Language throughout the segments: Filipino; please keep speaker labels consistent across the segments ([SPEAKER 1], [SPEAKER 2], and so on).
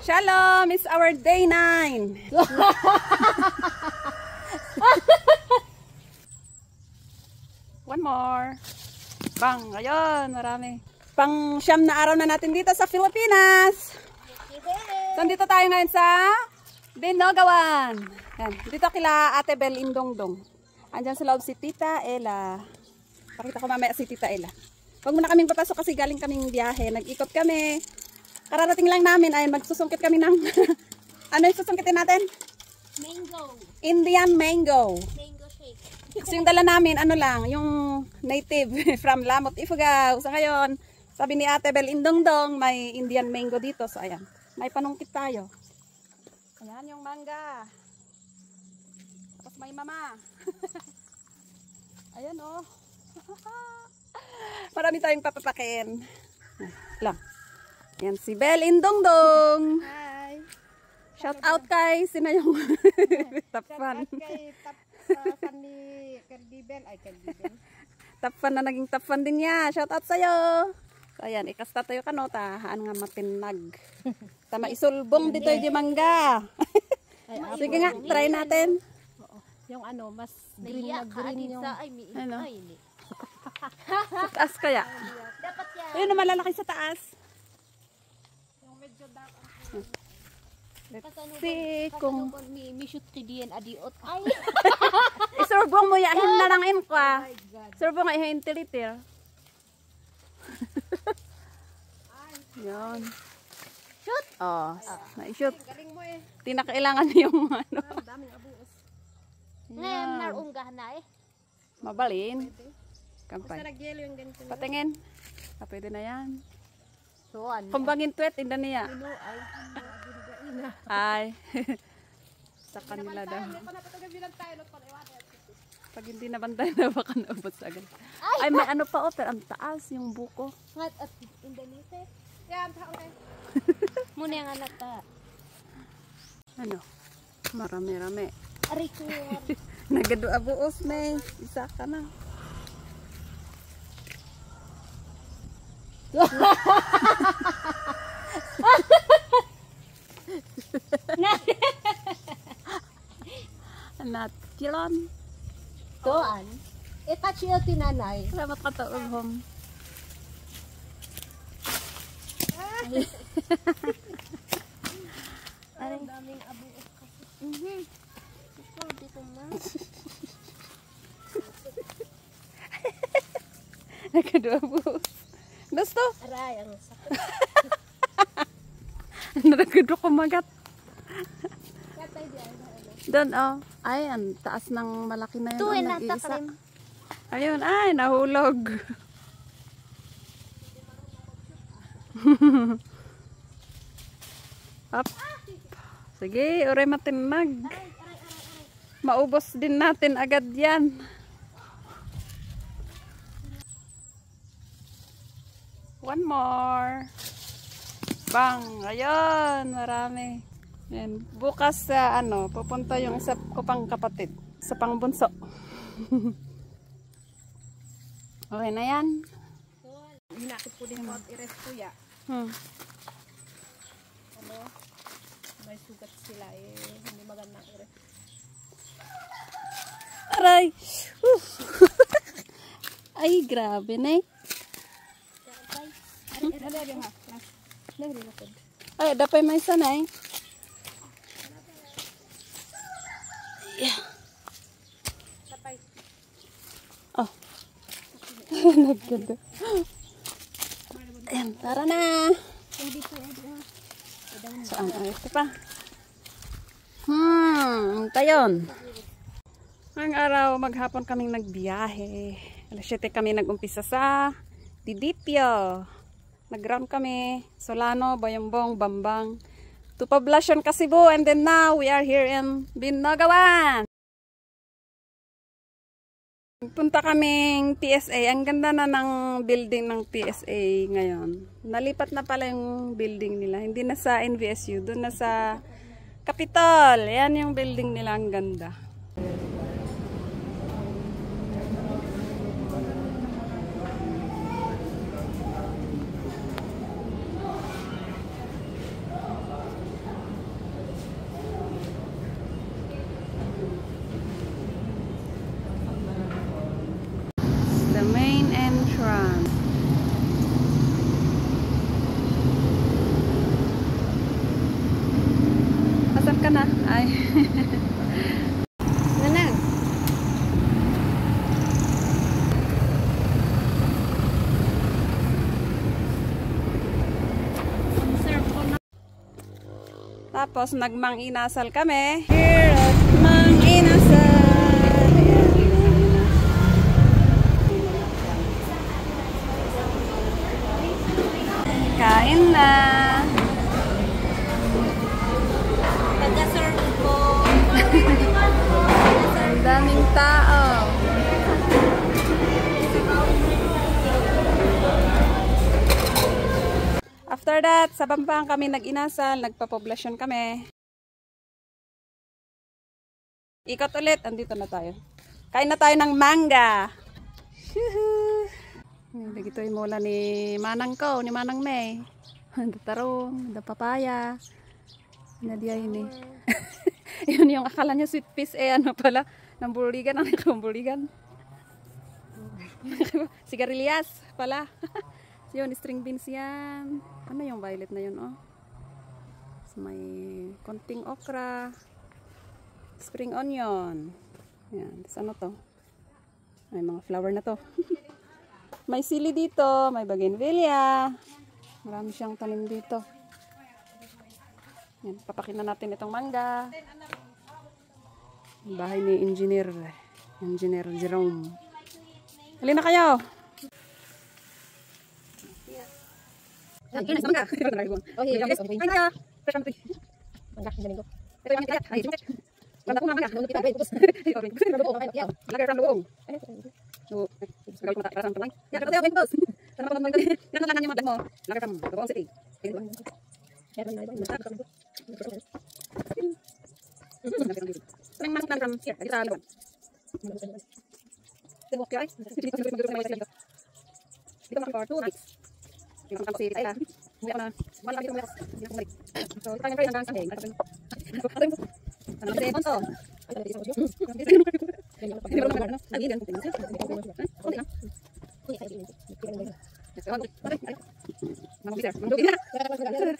[SPEAKER 1] Shalom! It's our day 9. One more. Bang! Ayun, marami. Pang siyam na araw na natin dito sa Pilipinas. So, dito tayo ngayon sa Binogawan. Yan. Dito kila Ate Bel Indongdong. Andyan sa loob si Tita Ella. Pakita ko mamaya si Tita Ella. Huwag muna kaming papasok kasi galing kaming biyahe. Nag-ikot kami. Kararating lang namin ay magsusungkit kami ng ano yung susungkitin natin?
[SPEAKER 2] Mango.
[SPEAKER 1] Indian mango.
[SPEAKER 2] Mango shake.
[SPEAKER 1] Kasi yung dala namin ano lang, yung native from Lamot Ifugao. So ngayon, sabi ni Ate Bel Indongdong, may Indian mango dito. So ayan, may panungkit tayo. Ayan yung mangga. Tapos may mama. Ayan oh. Marami tayong papapakin. Lang. Yan si Bel Indongdong.
[SPEAKER 2] Hi.
[SPEAKER 1] Shout out kay sino yung Tapfan.
[SPEAKER 2] Kay Tapfan ni Cardibel. Ay, Cardibel.
[SPEAKER 1] Tapfan na naging Tapfan din niya. Shout out sa'yo. So ayan, ikasta tayo kanota. Haan nga matinag. Tama isulbong dito yung mangga. Sige nga, try natin.
[SPEAKER 2] Yung ano, mas green na green yung...
[SPEAKER 1] Ano? Sa taas kaya?
[SPEAKER 2] Dapat yan.
[SPEAKER 1] Ayun na malalaki sa taas.
[SPEAKER 2] Yung medyo dark.
[SPEAKER 1] Let's see kung...
[SPEAKER 2] Mi shoot ki diyan adiot. Ay!
[SPEAKER 1] Isurbong mo yahin na lang imka. Surbong nga ihin tilitir. Yan. Shoot! Oh, na-shoot.
[SPEAKER 2] Galing mo eh.
[SPEAKER 1] Tinakailangan yung ano.
[SPEAKER 2] Daming abuos. Ngayon, narunggah na eh.
[SPEAKER 1] Mabalin.
[SPEAKER 2] Basta
[SPEAKER 1] Kampay.
[SPEAKER 2] nag-yelo yung ganito.
[SPEAKER 1] Patingin. Pwede na yan.
[SPEAKER 2] So, ano?
[SPEAKER 1] Kumbangin tuwet, inda niya.
[SPEAKER 2] Ano ay?
[SPEAKER 1] Ay. Sa kanila daw.
[SPEAKER 2] Tayo,
[SPEAKER 1] Pag hindi nabantay na baka naubos agad. Ay, may ano pa oh, pero ang taas yung buko.
[SPEAKER 2] Ngat at Indonesia. Yan, okay. Muna yung anak ta.
[SPEAKER 1] Ano? Marami-rami.
[SPEAKER 2] Aray ko.
[SPEAKER 1] Nagadua buos, may. Isa ka na. Natilon.
[SPEAKER 2] Doan. Itachi yung tinanay.
[SPEAKER 1] Salamat ka to, Ulhom.
[SPEAKER 2] Ang daming abuos kasi. Sabi ko na.
[SPEAKER 1] Nagadua buos. Gusto?
[SPEAKER 2] Aray, ang sakit.
[SPEAKER 1] Nagadua kumagat.
[SPEAKER 2] Katay di ay.
[SPEAKER 1] Doon, oh. Ay, ang taas ng malaki na yun.
[SPEAKER 2] Tuwin
[SPEAKER 1] Oh,
[SPEAKER 2] na
[SPEAKER 1] nag-iisa.
[SPEAKER 2] takrim.
[SPEAKER 1] Ayun, ay, nahulog. Up. Sige, ure matinag. Maubos din natin agad yan. One more. Bang, ayun, marami. Yan. Bukas sa ano, pupunta yung isa ko pang kapatid. Sa pangbunso. Okay na yan.
[SPEAKER 2] Hinakit po din po at i-rest po ya. Ano? May sugat sila eh. Hindi magandang i-rest.
[SPEAKER 1] Aray! Ay, grabe na eh. Ay, dapat may sanay. Yeah. Oh. Nagkado. Ayan, tara na. Saan ang ito pa? Tayon. Ngayong araw, maghapon kaming nagbiyahe. Alas 7 kami nag-umpisa sa Didipio. Nag-ground kami. Solano, Bayambong, Bambang. To Poblacion, Cebu. And then now, we are here in Binogawan. Punta kaming PSA. Ang ganda na ng building ng PSA ngayon. Nalipat na pala yung building nila. Hindi na sa NVSU. Doon na sa Capitol. Yan yung building nila. Ang ganda. Nasaan ka na? Ay.
[SPEAKER 2] Nanang.
[SPEAKER 1] Tapos nagmang-inasal kami. Here at Mang-Inasal. Kain na.
[SPEAKER 2] Pagka-serve po.
[SPEAKER 1] Ang daming tao. After that, sa Pampang kami nag-inasal, nagpa-poblasyon kami. Ikot ulit, andito na tayo. Kain na tayo ng mangga. Ito yung mula ni Manang ko, ni Manang May. Ang tarong, ang papaya. Nadia ini. Yun yung akala niya sweet fish ano pala, ng buligan, ang buligan. Sigarilyas pala. Yun, string beans yan. Ano yung violet na yun, oh? So, may konting okra. Spring onion. Yan. Tapos ano to? May mga flower na to. May sili dito. May bougainvillea. Marami siyang tanim dito. Yan. Papakin na natin itong mangga. Bahay ni Engineer Jerome. Halina kayo! Ay, ini sama enggak? Oh iya, guys. Ay, ya. Fresh country. Enggak, jamin ko. Pero yang lihat, ay, cuma. Banda ko naman enggak? Kita bay putus. Lagay from luong. No, gawin mo ta para sa tulang. Ya, kada bay putus. Sana pa man tadi. Nang langan niya mo. Lagay from luong city. Sering masuk dalam ya, kita lawan. Tengok ya, kita makan for 2 nights. Yung pang kasi ay hindi ako na wala kami tumilas hindi ako balik so try hanggang Sunday ano kasi konso hindi mo naman lagi din kung tinasya okay lang let's go mga bitter mga bitter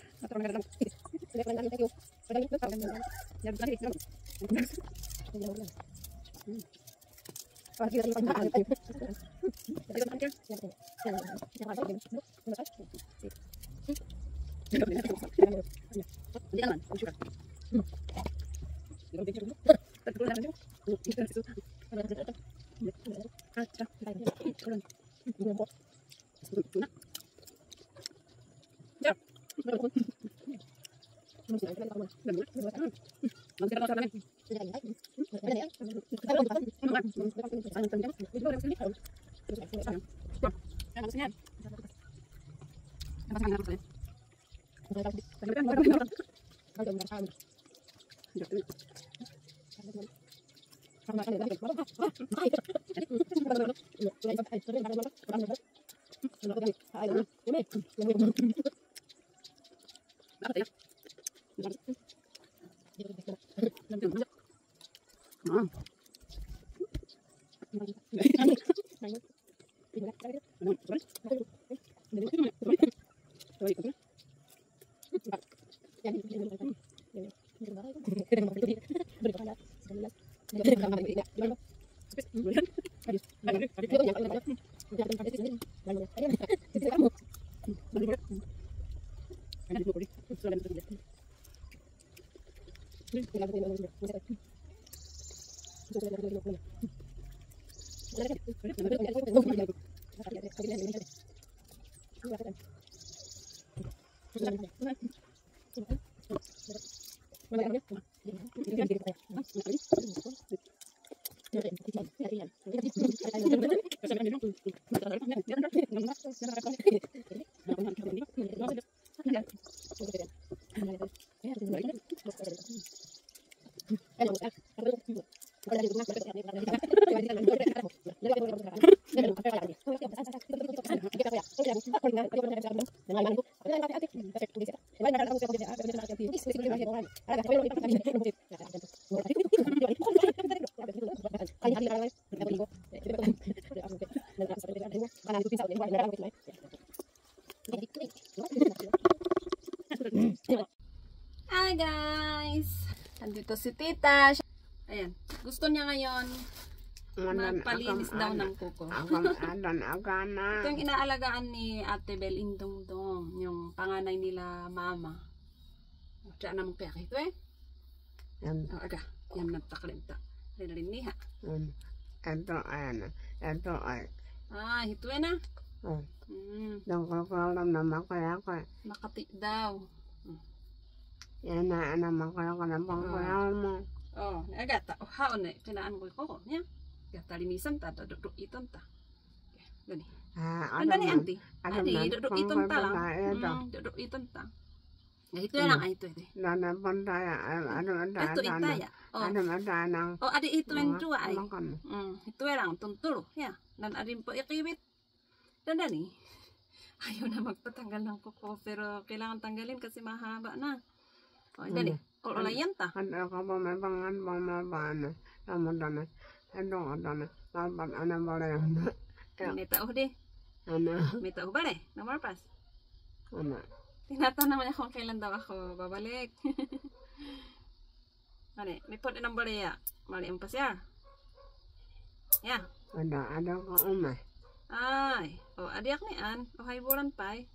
[SPEAKER 2] Hi guys!
[SPEAKER 1] Andito si tita. Ayan. Gusto niya ngayon magpalinis daw ng kuko. Ito yung inaalagaan ni Ate Bel Indongdong. Yung panganay nila mama. Diyan naman kaya ito eh. Aga. Yan nagtakalimta. Rinniha.
[SPEAKER 3] Ito ay.
[SPEAKER 1] Ah, ito eh na.
[SPEAKER 3] Nagkakalam naman kaya ko.
[SPEAKER 1] Makati daw.
[SPEAKER 3] Yan na naman kaya ko ng pangkayal mo.
[SPEAKER 1] Oh, agata. Oh, haon eh. Tinaan ko ko. Yan. Gata linisan ta. Duduk iton ta. Gani. Ano ni auntie? Adi, duduk iton ta lang. Duduk iton ta. Ito lang ay ito ito.
[SPEAKER 3] Nanapantaya.
[SPEAKER 1] Ito itaya. Oh, adi ito yung dua ay. Ito lang tuntulo. Ya. Dan adin po ikiwit. Dan ni. Ayaw na magpatanggal ng kuko pero kailangan tanggalin kasi mahaba na. Oh, dali. Olayan ta.
[SPEAKER 3] Ano ka ba may pamabana? Namadana. Ano ka dana? Dapat ano ba yan?
[SPEAKER 1] May tao di.
[SPEAKER 3] Ano?
[SPEAKER 1] May tao ba na marpas?
[SPEAKER 3] Ano?
[SPEAKER 1] Tinatanong niya kung kailan daw ako babalik. Ano, may pot ng bariya. Mali ang pasyar. Yeah.
[SPEAKER 3] Ada ka umay.
[SPEAKER 1] Ay. O, adiak ni An. O, hay bulan pa eh.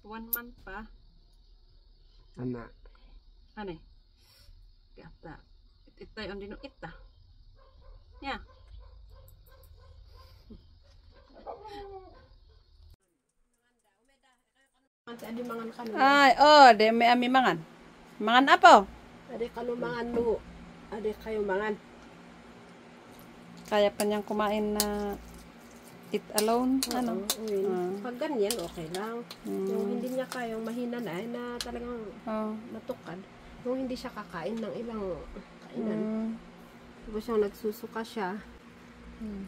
[SPEAKER 1] 1 month pa.
[SPEAKER 3] Ano?
[SPEAKER 1] Ano? Gata. Ito yung dino ita. Yeah. Ay, oh, de may ami mangan. Mangan apo.
[SPEAKER 3] Ade kalumangan mo. Ade kayo mangan.
[SPEAKER 1] Kaya pa niyang kumain na eat alone. Ano?
[SPEAKER 3] Pag ganyan, okay lang. Yung hindi niya kayang mahina na talagang matukad. Yung hindi siya kakain ng ilang kainan. Tapos yung nagsusuka siya.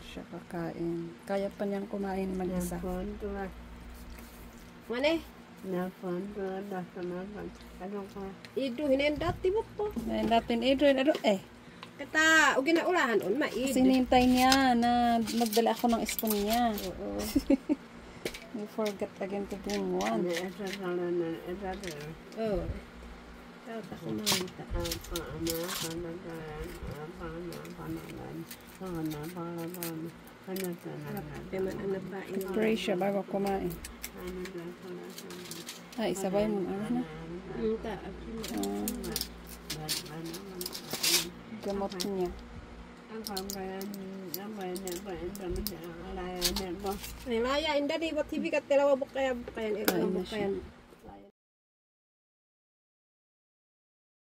[SPEAKER 1] Siya kakain. Kaya pa niyang kumain mag-isa.
[SPEAKER 3] Mane? Ano ka? Ido, hinendat, tibok po.
[SPEAKER 1] Natin Adrian, eh.
[SPEAKER 3] Kata, o ginaulahan on, maid.
[SPEAKER 1] Sinintay niya na magdala ako ng spoon niya.
[SPEAKER 3] Oo.
[SPEAKER 1] You forgot again to bring one.
[SPEAKER 3] Oo. Tapos ako nakita.
[SPEAKER 1] Pray siya bago kumain. Ay, sabay mo na. Gamot niya.
[SPEAKER 3] Ay, laya, inda di, ba't hibigat talawa bukayan, bukayan.